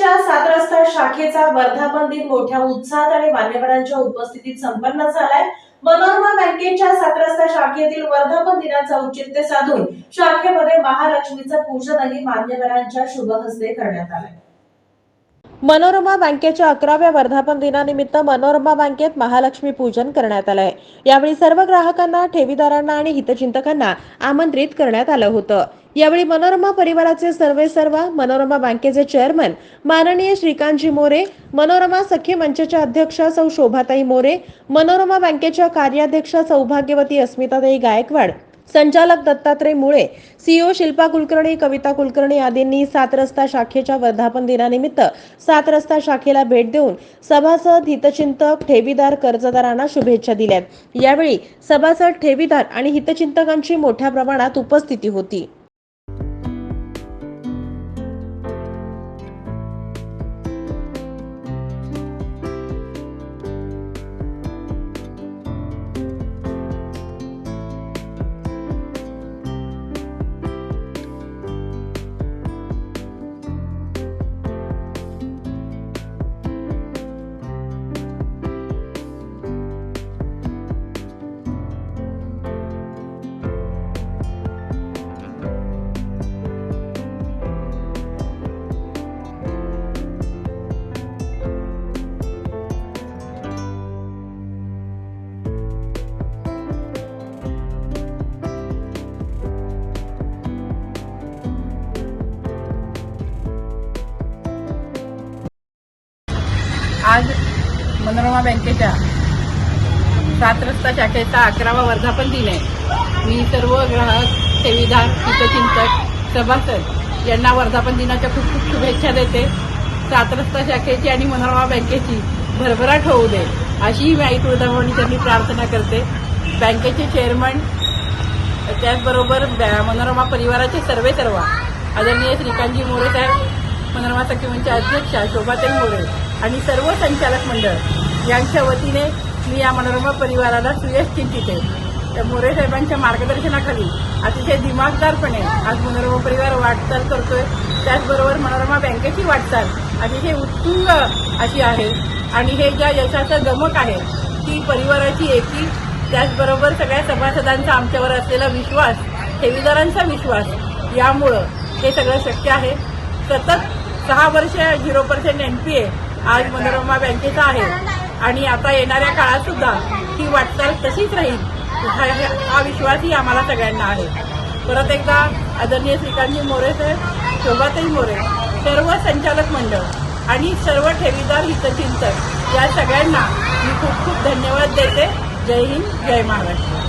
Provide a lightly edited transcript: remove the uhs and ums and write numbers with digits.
बँकेच्या 7 रस्ता शाखेचा वर्धापन दिन मोठ्या उत्साहात आणि मान्यवरांच्या उपस्थितीत संपन्न झालाय। मनोरमा बँकेच्या 7 रस्ता शाखेतील वर्धापन दिनाचं औचित्य साधून शाखेमध्ये महालक्ष्मीचं पूजनही मान्यवरांच्या शुभ हस्ते करण्यात आलंय। मनोरमा बँकेच्या 11व्या वर्धापन दिनानिमित्त मनोरमा बँकेत महालक्ष्मी पूजन करण्यात आले आहे। यावेळी सर्व ग्राहकांना, ठेवीदारांना आणि हितचिंतकांना आमंत्रित करण्यात आलं होतं। यावेळी मनोरमा परिवाराचे सर्व मनोरमा बँकेचे चेअरमन माननीय श्रीकांतजी मोरे, मनोरमा सखी मंचच्या अध्यक्षा सौ शोभाताई मोरे, मनोरमा बँकेच्या कार्याध्यक्ष सौभाग्यवती अस्मिताताई गायकवाड, संचालक दत्तात्रय मुळे, सीईओ शिल्पा कुलकर्णी, कविता कुलकर्णी आदींनी 7 रस्ता शाखेच्या वर्धापन दिनानिमित्त 7 रस्ता शाखेला भेट देऊन सभासद, हितचिंतक, ठेवीदार, कर्जदारांना शुभेच्छा दिल्यात। यावेळी सभासद, ठेवीदार आणि हितचिंतकांची मोठ्या प्रमाणात उपस्थिती होती। आज मनोरमा बँकेच्या 7 रस्ता शाखेचा 11वा वर्धापन दिन आहे। मी सर्व ग्राहक, ठेवीदार, हितचिंतक, सभासद यांना वर्धापन दिनाच्या खूप खूप शुभेच्छा देते। 7 रस्ता शाखेची आणि मनोरमा बँकेची भरभराट होऊ दे अशी मी आई तुळजाभवानी प्रार्थना करते। बँकेचे चेअरमन, त्याचबरोबर मनोरमा परिवाराचे सर्व आदरणीय श्रीकांतजी मोरे साहेब, मनोरमा सखी मंचच्या अध्यक्षा शोभाताई मोरे आणि सर्व संचालक मंडळ यांच्या वतीने मी या मनोरमा परिवाराला सुयश चिंतिते। त्या मोरे साहेबांच्या मार्गदर्शनाखाली अतिशय दिमागदारपणे आज मनोरमा परिवार वाटचाल करतोय। त्याचबरोबर मनोरमा बँकेची वाटचाल अतिशय उत्तुंग अशी आहे आणि हे ज्या यशाचं गमक आहे ती परिवाराची एकी, त्याचबरोबर सगळ्या सभासदांचा आमच्यावर असलेला विश्वास, ठेवीदारांचा विश्वास, यामुळं हे सगळं शक्य आहे। सतत 6 वर्ष 0% NPA आज मनोरमा बँकेचा आहे आणि आता येणाऱ्या काळात सुद्धा ही वाटचाल तशीच राहील हा विश्वासही आम्हाला सगळ्यांना आहे। परत एकदा आदरणीय श्रीकांतजी मोरे साहेब, शोभाताई मोरे, सर्व संचालक मंडळ आणि सर्व ठेवीदार, हितचिंतक या सगळ्यांना मी खूप खूप धन्यवाद देते। जय हिंद, जय महाराष्ट्र।